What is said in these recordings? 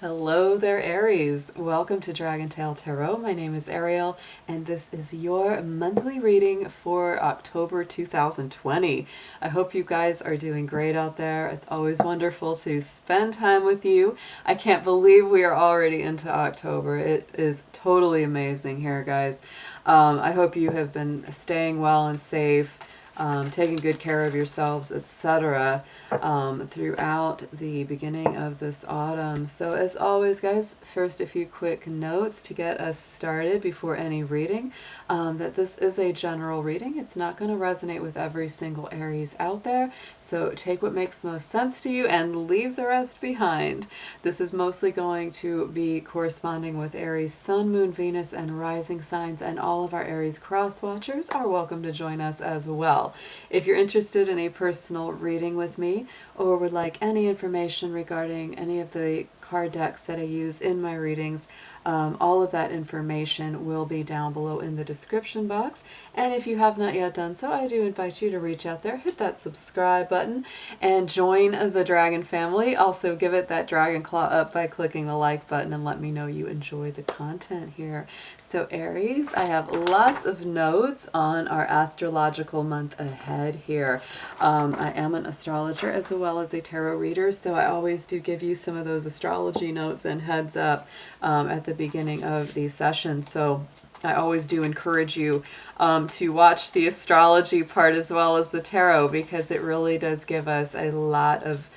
Hello there, Aries. Welcome to DragonTaleTarot. My name is Ariel, and this is your monthly reading for October 2020. I hope you guys are doing great out there. It's always wonderful to spend time with you. I can't believe we are already into October. It is totally amazing here, guys. I hope you have been staying well and safe. Taking good care of yourselves, etc., throughout the beginning of this autumn. So as always, guys, first a few quick notes to get us started before any reading. That this is a general reading. It's not going to resonate with every single Aries out there, so take what makes the most sense to you and leave the rest behind. This is mostly going to be corresponding with Aries Sun, Moon, Venus, and rising signs, and all of our Aries cross watchers are welcome to join us as well. If you're interested in a personal reading with me or would like any information regarding any of the card decks that I use in my readings, all of that information will be down below in the description box. And if you have not yet done so, I do invite you to reach out there, hit that subscribe button, and join the Dragon family. Also give it that dragon claw up by clicking the like button and let me know you enjoy the content here. So Aries, I have lots of notes on our astrological month ahead here. I am an astrologer as well as a tarot reader, so I always do give you some of those astrology notes and heads up at the beginning of these sessions. So I always do encourage you to watch the astrology part as well as the tarot, because it really does give us a lot of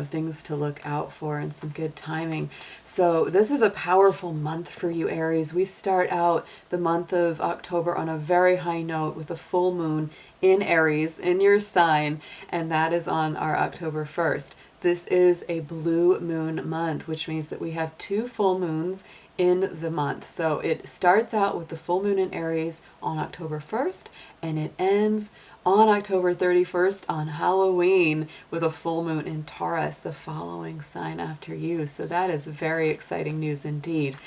things to look out for and some good timing. So this is a powerful month for you, Aries. We start out the month of October on a very high note with a full moon in Aries, in your sign, and that is on our October 1st. This is a blue moon month, which means that we have two full moons in the month. So it starts out with the full moon in Aries on October 1st, and it ends on October 31st on Halloween with a full moon in Taurus, the following sign after you. So that is very exciting news indeed.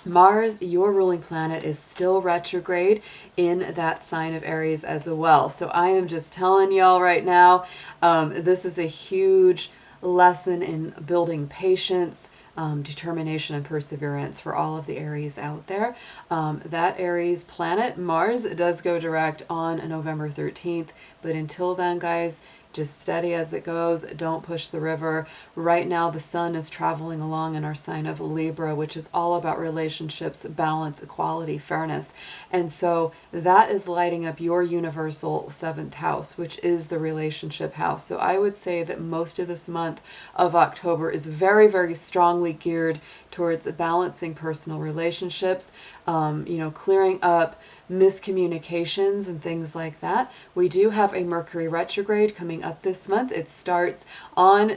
Mars, your ruling planet, is still retrograde in that sign of Aries as well. So I am just telling y'all right now, this is a huge lesson in building patience, determination, and perseverance for all of the Aries out there. That Aries planet, Mars, does go direct on November 13th. But until then, guys, just steady as it goes. Don't push the river. Right now, the sun is traveling along in our sign of Libra, which is all about relationships, balance, equality, fairness. And so that is lighting up your universal seventh house, which is the relationship house. So I would say that most of this month of October is very, very strongly geared towards balancing personal relationships, clearing up miscommunications and things like that. We do have a Mercury retrograde coming up this month. It starts on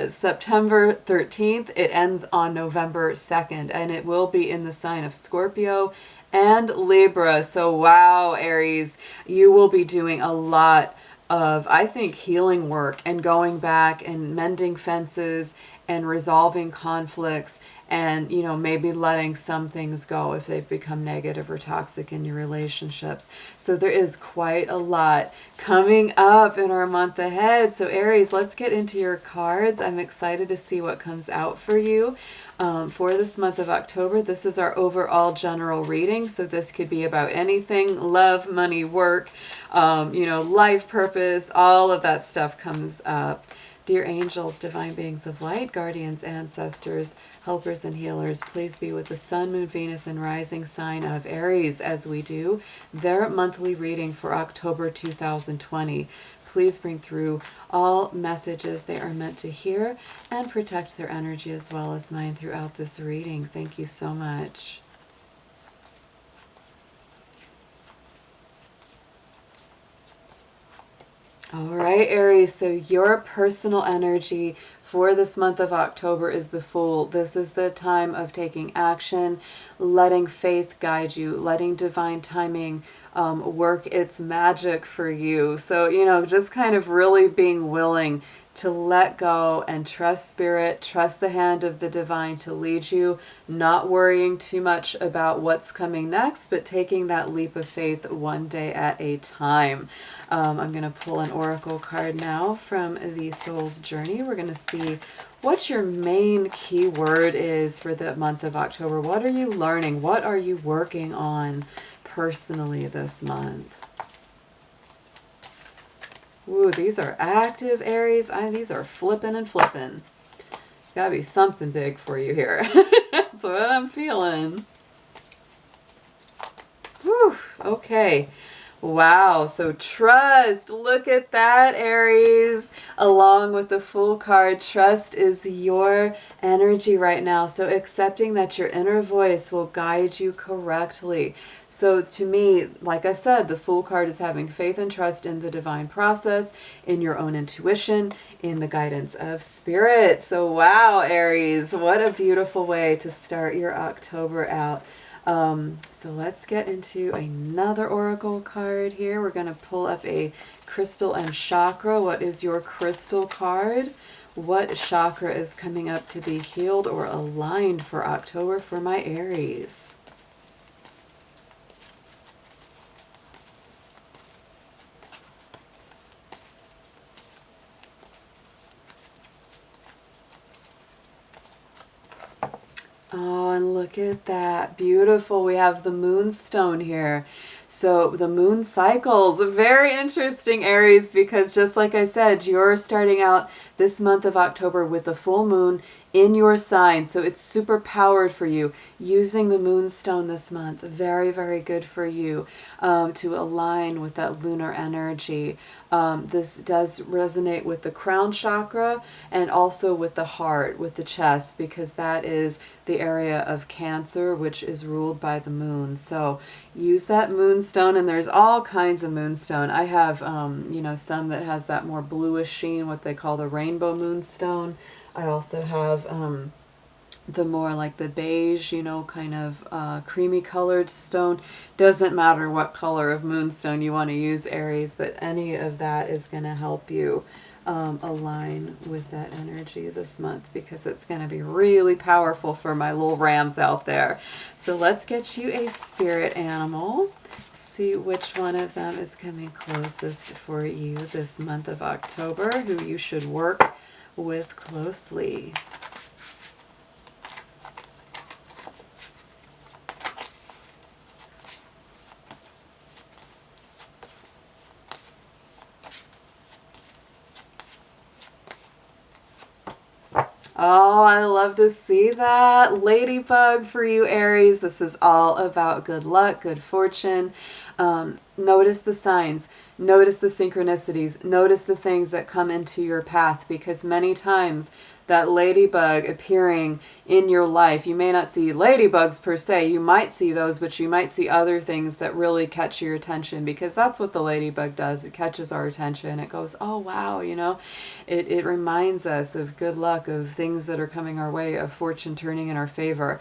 September 13th. It ends on November 2nd, and it will be in the sign of Scorpio and Libra. So wow, Aries, you will be doing a lot of, I think, healing work and going back and mending fences and resolving conflicts, and maybe letting some things go if they've become negative or toxic in your relationships. So there is quite a lot coming up in our month ahead. So Aries, let's get into your cards. I'm excited to see what comes out for you for this month of October. This is our overall general reading, so this could be about anything: love, money, work, life purpose, all of that stuff comes up. Dear angels, divine beings of light, guardians, ancestors, helpers, and healers, please be with the sun, moon, Venus, and rising sign of Aries as we do their monthly reading for October 2020. Please bring through all messages they are meant to hear and protect their energy as well as mine throughout this reading. Thank you so much. All right, Aries, so your personal energy for this month of October is the Fool. This is the time of taking action, letting faith guide you, letting divine timing work its magic for you. So, just kind of really being willing to let go and trust spirit, trust the hand of the divine to lead you, not worrying too much about what's coming next, but taking that leap of faith one day at a time. I'm going to pull an oracle card now from the Soul's Journey. We're going to see what your main key word is for the month of October. What are you learning? What are you working on personally this month? Ooh, these are active, Aries. These are flipping and flipping. Gotta be something big for you here. That's what I'm feeling. Whew, okay. Wow, so trust, look at that, Aries. Along with the Fool card, trust is your energy right now. So accepting that your inner voice will guide you correctly. So to me, like I said, the Fool card is having faith and trust in the divine process, in your own intuition, in the guidance of spirit. So wow, Aries, what a beautiful way to start your October out. So let's get into another oracle card here. We're going to pull up a crystal and chakra. What is your crystal card? What chakra is coming up to be healed or aligned for October for my Aries? Oh, and look at that. Beautiful. We have the moonstone here. So the moon cycles, very interesting, Aries, because just like I said, you're starting out this month of October with the full moon in your sign. So it's super powered for you using the moonstone this month. Very, very good for you to align with that lunar energy. This does resonate with the crown chakra and also with the heart, with the chest, because that is the area of Cancer, which is ruled by the moon. So use that moonstone, and there's all kinds of moonstone. I have, you know, some that has that more bluish sheen, what they call the rainbow moonstone. I also have the more like the beige, you know, kind of creamy colored stone. Doesn't matter what color of moonstone you want to use, Aries, but any of that is going to help you align with that energy this month, because it's going to be really powerful for my little rams out there. So let's get you a spirit animal. See which one of them is coming closest for you this month of October, who you should work with closely. Oh, I love to see that. Ladybug for you, Aries. This is all about good luck, good fortune. Notice the signs. Notice the synchronicities. Notice the things that come into your path, because many times that ladybug appearing in your life, you may not see ladybugs per se, you might see those, but you might see other things that really catch your attention, because that's what the ladybug does. It catches our attention. It goes, oh wow, you know, it reminds us of good luck, of things that are coming our way, of fortune turning in our favor.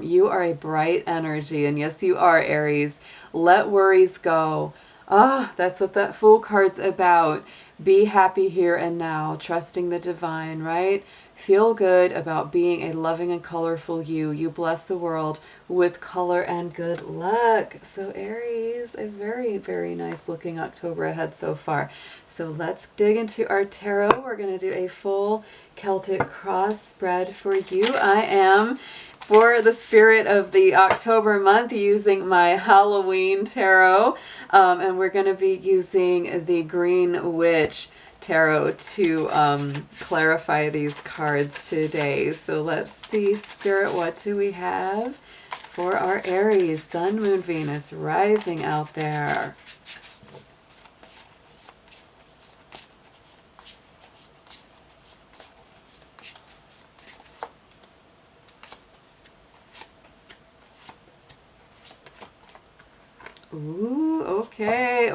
You are a bright energy, and yes, you are, Aries. Let worries go. Ah, that's what that Fool card's about. Be happy here and now, trusting the divine, right? Feel good about being a loving and colorful you. You bless the world with color and good luck. So Aries, a very, very nice looking October ahead so far. So let's dig into our tarot. We're going to do a full Celtic cross spread for you. I am, for the spirit of the October month, using my Halloween tarot. And we're going to be using the Green Witch tarot to clarify these cards today. So let's see, Spirit, what do we have for our Aries, Sun, Moon, Venus, rising out there? Ooh, okay,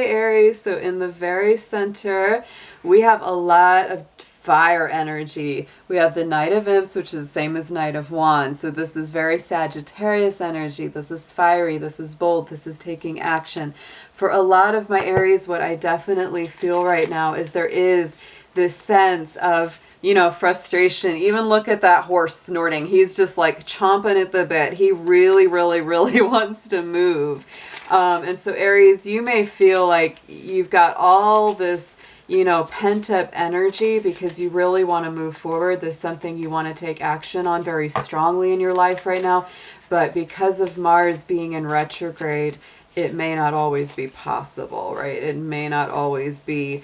Aries. So in the very center, we have a lot of fire energy. We have the Knight of Imps, which is the same as Knight of Wands. So this is very Sagittarius energy. This is fiery. This is bold. This is taking action. For a lot of my Aries, what I definitely feel right now is there is this sense of, you know, frustration. Even look at that horse snorting. He's just like chomping at the bit. He really, really, really wants to move. And so Aries, you may feel like you've got all this, you know, pent up energy because you really want to move forward. There's something you want to take action on very strongly in your life right now. But because of Mars being in retrograde, it may not always be possible, right? It may not always be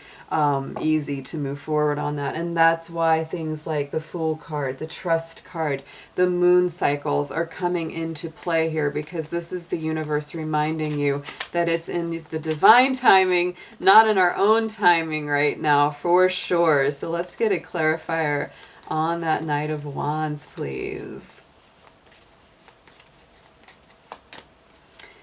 easy to move forward on that. And that's why things like the Fool card, the Trust card, the moon cycles are coming into play here, because this is the universe reminding you that it's in the divine timing, not in our own timing right now, for sure. So let's get a clarifier on that Knight of Wands, please.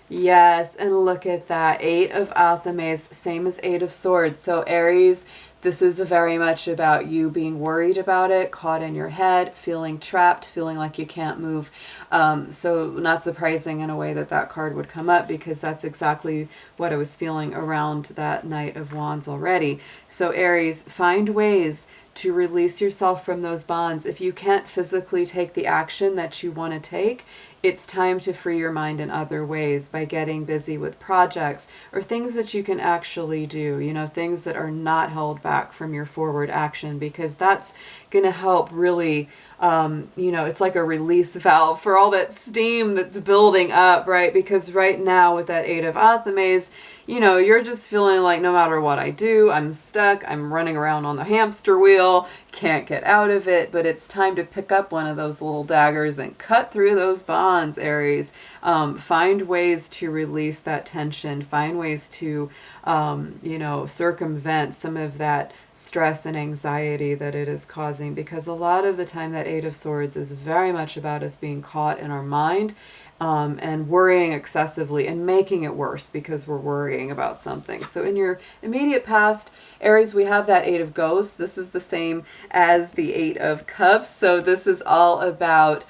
Yes, and look at that. 8 of Athames, same as 8 of Swords. So Aries, this is very much about you being worried about it, caught in your head, feeling trapped, feeling like you can't move. So not surprising in a way that that card would come up, because that's exactly what I was feeling around that Knight of Wands already. So Aries, find ways to release yourself from those bonds. If you can't physically take the action that you want to take, it's time to free your mind in other ways by getting busy with projects or things that you can actually do, you know, things that are not held back from your forward action, because that's going to help really, you know, it's like a release valve for all that steam that's building up, right? Because right now with that 8 of Athames, you know, you're just feeling like no matter what I do, I'm stuck, I'm running around on the hamster wheel, can't get out of it. But it's time to pick up one of those little daggers and cut through those bonds, Aries. Find ways to release that tension, find ways to, you know, circumvent some of that stress and anxiety that it is causing, because a lot of the time that 8 of Swords is very much about us being caught in our mind, and worrying excessively and making it worse because we're worrying about something. So in your immediate past, Aries, we have that 8 of Ghosts. This is the same as the 8 of Cups. So this is all about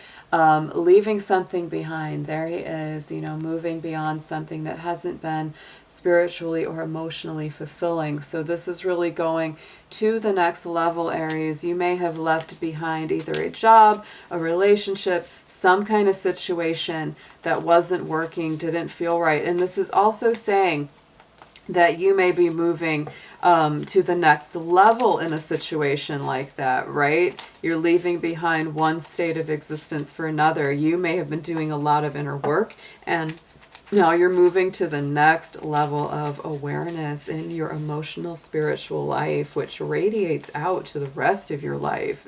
leaving something behind. There he is, you know, moving beyond something that hasn't been spiritually or emotionally fulfilling. So this is really going to the next level, Aries. You may have left behind either a job, a relationship, some kind of situation that wasn't working, didn't feel right. And this is also saying that you may be moving to the next level in a situation like that, right? You're leaving behind one state of existence for another. You may have been doing a lot of inner work, and now you're moving to the next level of awareness in your emotional, spiritual life, which radiates out to the rest of your life.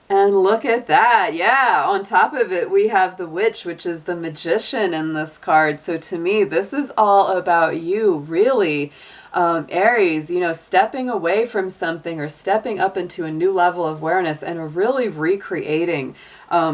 And look at that. Yeah, on top of it, we have the Witch, which is the Magician in this card. So to me, this is all about you, really. Aries, you know, stepping away from something or stepping up into a new level of awareness and really recreating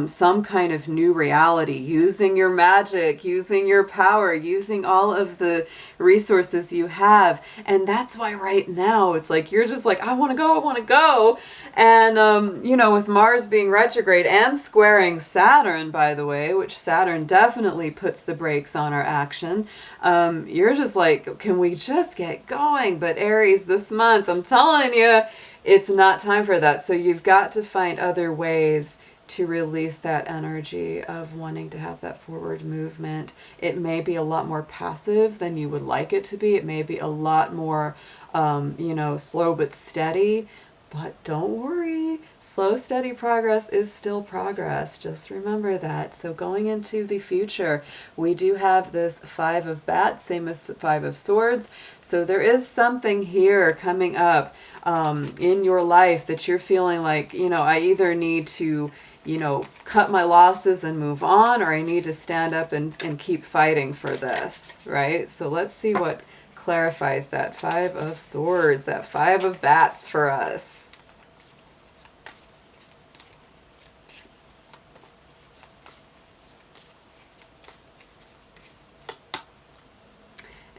some kind of new reality, using your magic, using your power, using all of the resources you have. And that's why right now it's like, you're just like, I want to go, I want to go. And, you know, with Mars being retrograde and squaring Saturn, by the way, which Saturn definitely puts the brakes on our action, you're just like, can we just get going? But Aries, this month, I'm telling you, it's not time for that. So you've got to find other ways to release that energy of wanting to have that forward movement. It may be a lot more passive than you would like it to be. It may be a lot more, you know, slow but steady. But don't worry, slow, steady progress is still progress. Just remember that. So going into the future, we do have this 5 of Bats, same as 5 of Swords. So there is something here coming up in your life that you're feeling like, you know, I either need to, you know, cut my losses and move on, or I need to stand up and keep fighting for this, right? So let's see what clarifies that 5 of Swords, that 5 of Bats for us.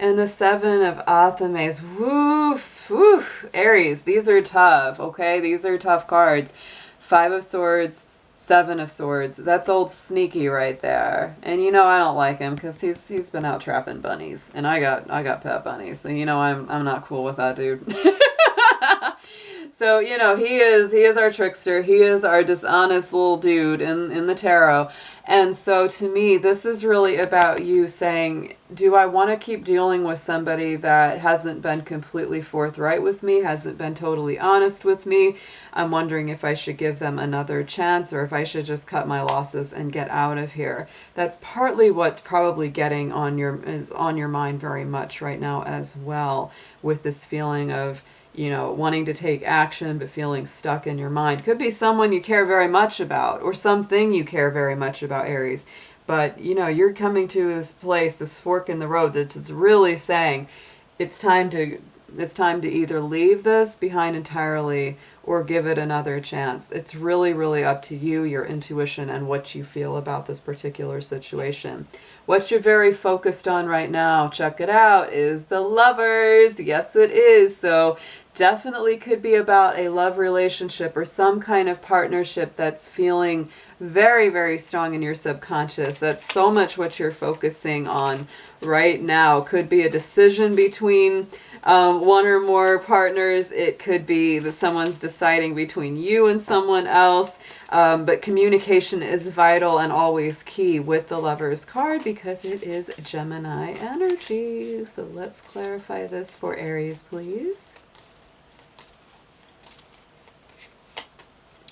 And the 7 of Athames. Woof, woof. Aries, these are tough, okay? These are tough cards. 5 of Swords, Seven of Swords. That's old Sneaky right there. And you know I don't like him because he's been out trapping bunnies, and I got pet bunnies, so you know I'm not cool with that dude. So you know he is our trickster. He is our dishonest little dude in the tarot. And so to me, this is really about you saying, do I want to keep dealing with somebody that hasn't been completely forthright with me, hasn't been totally honest with me? I'm wondering if I should give them another chance or if I should just cut my losses and get out of here. That's partly what's probably getting on your mind very much right now as well, with this feeling of, you know, wanting to take action but feeling stuck in your mind. Could be someone you care very much about or something you care very much about, Aries. But, you know, you're coming to this place, this fork in the road that is really saying it's time to either leave this behind entirely or give it another chance. It's really, really up to you, your intuition, and what you feel about this particular situation. What you're very focused on right now, check it out, is the Lovers. Yes, it is. So definitely could be about a love relationship or some kind of partnership that's feeling very, very strong in your subconscious. That's so much what you're focusing on right now. Could be a decision between one or more partners. It could be that someone's deciding between you and someone else. But communication is vital and always key with the Lovers card because it is Gemini energy. So let's clarify this for Aries, please.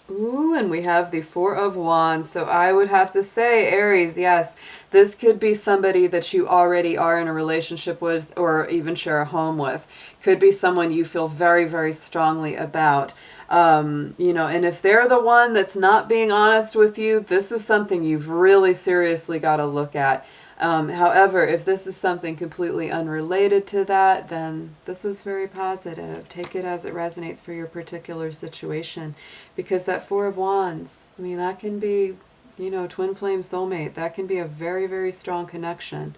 Ooh, and we have the Four of Wands. So I would have to say, Aries, yes, this could be somebody that you already are in a relationship with or even share a home with. Could be someone you feel very, very strongly about. You know, and if they're the one that's not being honest with you, this is something you've really seriously got to look at. However, if this is something completely unrelated to that, then this is very positive. Take it as it resonates for your particular situation. Because that Four of Wands, I mean, that can be, you know, twin flame soulmate. That can be a very, very strong connection.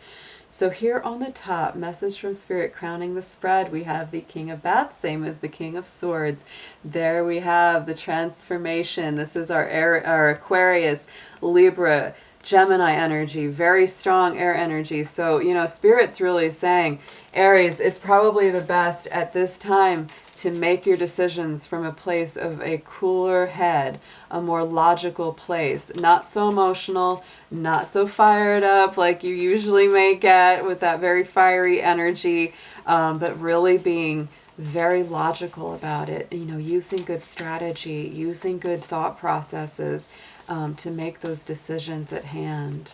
So here on the top, message from Spirit crowning the spread, we have the King of Bats, same as the King of Swords. There we have the transformation. This is our Aquarius, Libra, Gemini energy, very strong air energy. So, you know, Spirit's really saying, Aries, it's probably the best at this time to make your decisions from a place of a cooler head, a more logical place, not so emotional, not so fired up like you usually may get with that very fiery energy, but really being very logical about it, you know, using good strategy, using good thought processes to make those decisions at hand.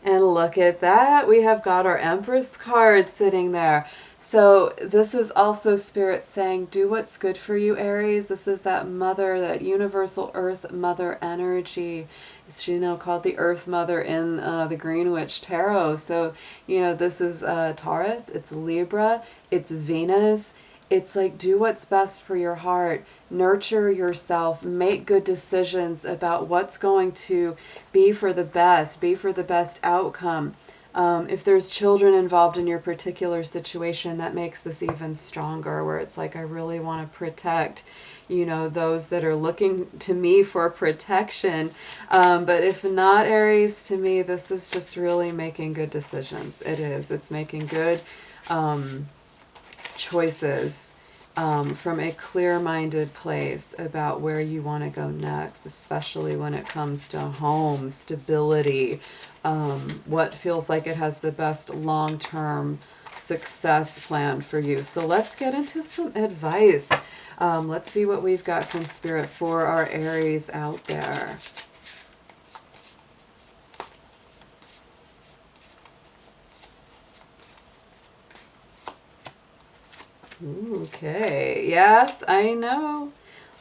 And look at that. We have got our Empress card sitting there. So this is also Spirit saying, do what's good for you, Aries. This is that mother, that universal earth mother energy. It's, you know, called the Earth Mother in the Green Witch Tarot. So, you know, this is Taurus, it's Libra, it's Venus. It's like, do what's best for your heart, nurture yourself, make good decisions about what's going to be for the best outcome. If there's children involved in your particular situation, that makes this even stronger, where it's like, I really want to protect, you know, those that are looking to me for protection. But if not, Aries, to me, this is just really making good decisions. It is. It's making good choices from a clear-minded place about where you want to go next, especially when it comes to home, stability, what feels like it has the best long-term success plan for you. So let's get into some advice. Let's see what we've got from Spirit for our Aries out there. Okay, yes, I know.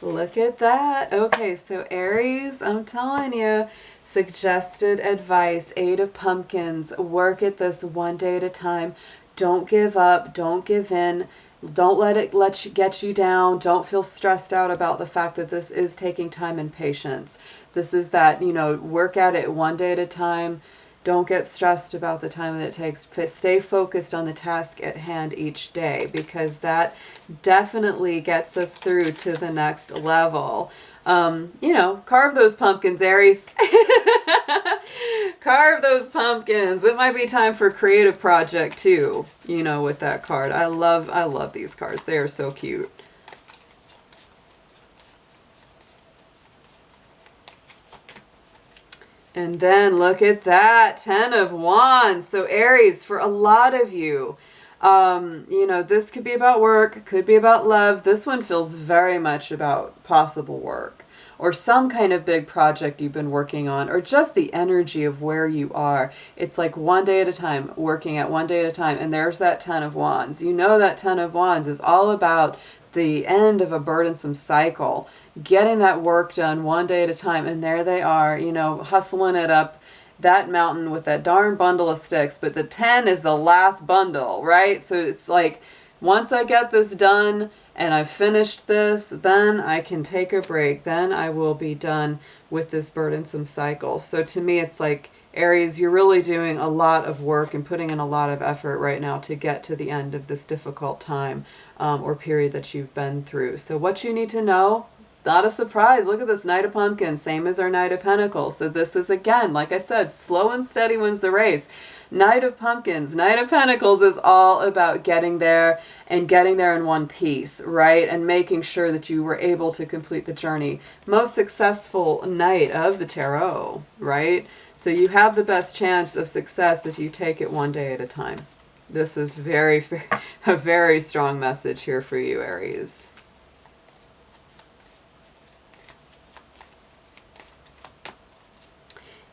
Look at that. Okay, so Aries, I'm telling you, suggested advice, 8 of Pumpkins. Work at this one day at a time. Don't give up. Don't give in. Don't let it get you down. Don't feel stressed out about the fact that this is taking time and patience. This is that, you know, work at it one day at a time. Don't get stressed about the time that it takes. Stay focused on the task at hand each day, because that definitely gets us through to the next level. You know, carve those pumpkins, Aries. Carve those pumpkins. It might be time for a creative project too, you know, with that card. I love these cards. They are so cute. And then look at that, 10 of Wands. So Aries, for a lot of you, you know, this could be about work, could be about love. This one feels very much about possible work or some kind of big project you've been working on, or just the energy of where you are. It's like one day at a time, working at one day at a time. And there's that 10 of Wands. You know, that 10 of Wands is all about the end of a burdensome cycle, getting that work done one day at a time. And there they are, you know, hustling it up that mountain with that darn bundle of sticks. But the 10 is the last bundle, right? So it's like, once I get this done and I've finished this, then I can take a break. Then I will be done with this burdensome cycle. So to me, it's like, Aries, you're really doing a lot of work and putting in a lot of effort right now to get to the end of this difficult time or period that you've been through. So what you need to know, not a surprise. Look at this Knight of Pumpkins, same as our Knight of Pentacles. So this is, again, like I said, slow and steady wins the race. Knight of Pumpkins, Knight of Pentacles is all about getting there and getting there in one piece, right? And making sure that you were able to complete the journey. Most successful Knight of the Tarot, right? So you have the best chance of success if you take it one day at a time. This is a very strong message here for you, Aries.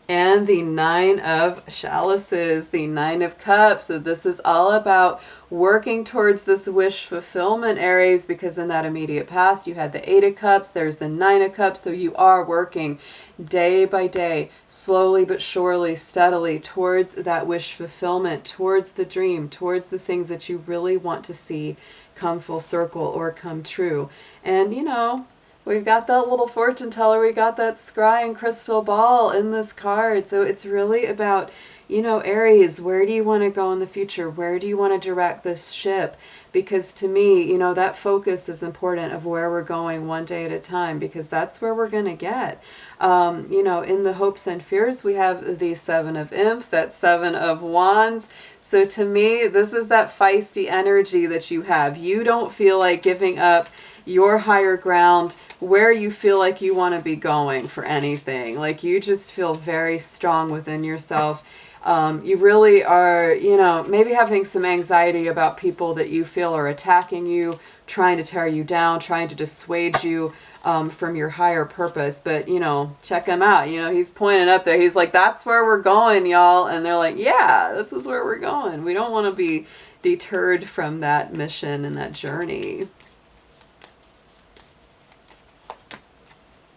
And the 9 of Chalices, the 9 of Cups. So this is all about working towards this wish fulfillment, Aries, because in that immediate past, you had the 8 of Cups, there's the 9 of Cups. So you are working day by day, slowly but surely, steadily towards that wish fulfillment, towards the dream, towards the things that you really want to see come full circle or come true. And, you know, we've got that little fortune teller, we got that scrying crystal ball in this card. So it's really about, you know, Aries, where do you want to go in the future? Where do you want to direct this ship? Because to me, you know, that focus is important of where we're going one day at a time, because that's where we're going to get. You know, in the hopes and fears, we have the 7 of Imps, that 7 of Wands. So to me, this is that feisty energy that you have. You don't feel like giving up your higher ground, where you feel like you want to be going for anything. Like, you just feel very strong within yourself. You really are, you know, maybe having some anxiety about people that you feel are attacking you, trying to tear you down, trying to dissuade you from your higher purpose. But, you know, check him out. You know, he's pointing up there. He's like, that's where we're going, y'all. And they're like, yeah, this is where we're going. We don't want to be deterred from that mission and that journey.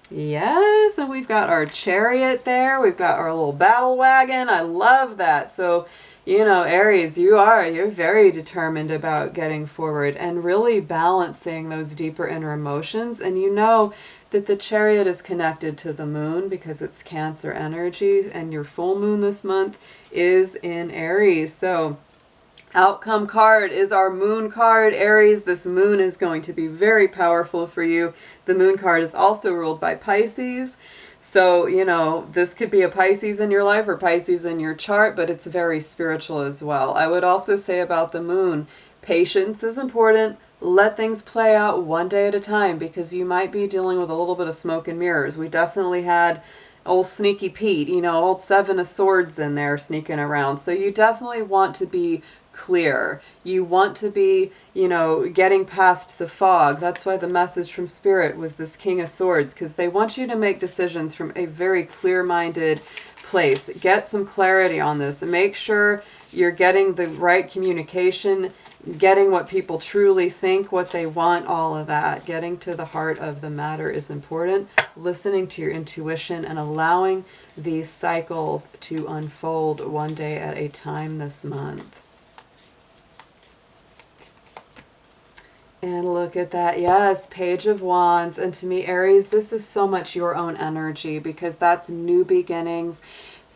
Yes, and we've got our chariot there. We've got our little battle wagon. I love that. So, you know, Aries, you're very determined about getting forward and really balancing those deeper inner emotions. And you know that the chariot is connected to the moon because it's Cancer energy, and your full moon this month is in Aries. So outcome card is our moon card, Aries. This moon is going to be very powerful for you. The moon card is also ruled by Pisces. So, you know, this could be a Pisces in your life or Pisces in your chart, but it's very spiritual as well. I would also say about the moon, patience is important. Let things play out one day at a time, because you might be dealing with a little bit of smoke and mirrors. We definitely had old Sneaky Pete, you know, old 7 of Swords in there sneaking around. So you definitely want to be clear. You want to be, you know, getting past the fog. That's why the message from Spirit was this King of Swords, because they want you to make decisions from a very clear-minded place. Get some clarity on this. Make sure you're getting the right communication, getting what people truly think, what they want, all of that. Getting to the heart of the matter is important. Listening to your intuition and allowing these cycles to unfold one day at a time this month. And look at that. Yes, Page of Wands. And to me, Aries, this is so much your own energy, because that's new beginnings.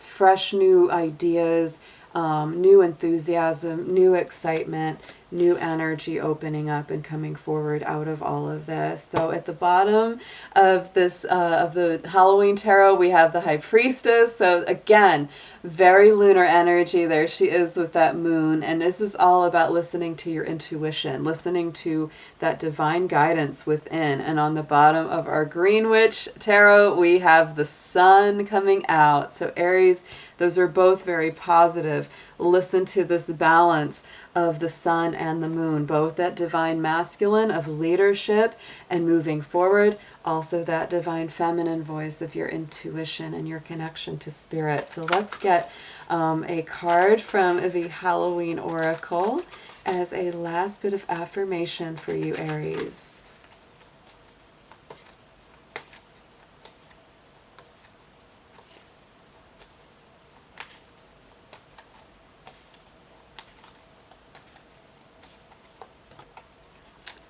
fresh new ideas, new enthusiasm, new excitement, new energy opening up and coming forward out of all of this. So at the bottom of this of the Halloween tarot, we have the High Priestess. So again, very lunar energy. There she is with that moon, and this is all about listening to your intuition, listening to that divine guidance within. And on the bottom of our Green Witch tarot, we have the sun coming out. So Aries, those are both very positive. Listen to this balance of the sun and the moon, both that divine masculine of leadership and moving forward, also that divine feminine voice of your intuition and your connection to spirit. So let's get a card from the Halloween Oracle as a last bit of affirmation for you, Aries.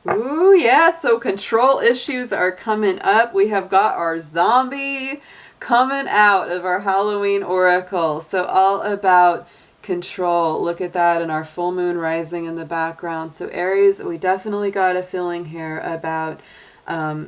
Ooh, yeah, so control issues are coming up. We have got our zombie coming out of our Halloween Oracle. So all about control. Look at that, and our full moon rising in the background. So Aries, we definitely got a feeling here about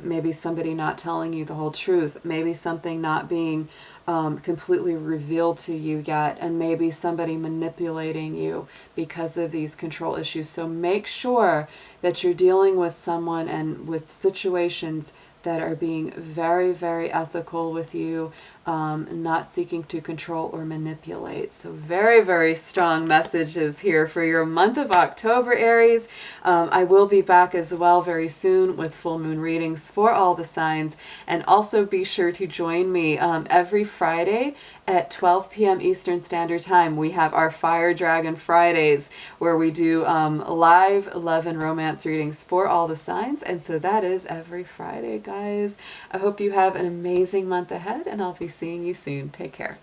maybe somebody not telling you the whole truth. Maybe something not being completely revealed to you yet, and maybe somebody manipulating you because of these control issues. So make sure that you're dealing with someone and with situations that are being very, very ethical with you, not seeking to control or manipulate. So very, very strong messages here for your month of October, Aries. I will be back as well very soon with full moon readings for all the signs. And also be sure to join me every Friday at 12 p.m. Eastern Standard Time. We have our Fire Dragon Fridays where we do live love and romance readings for all the signs. And so that is every Friday, guys. I hope you have an amazing month ahead, and I'll be seeing you soon. Take care.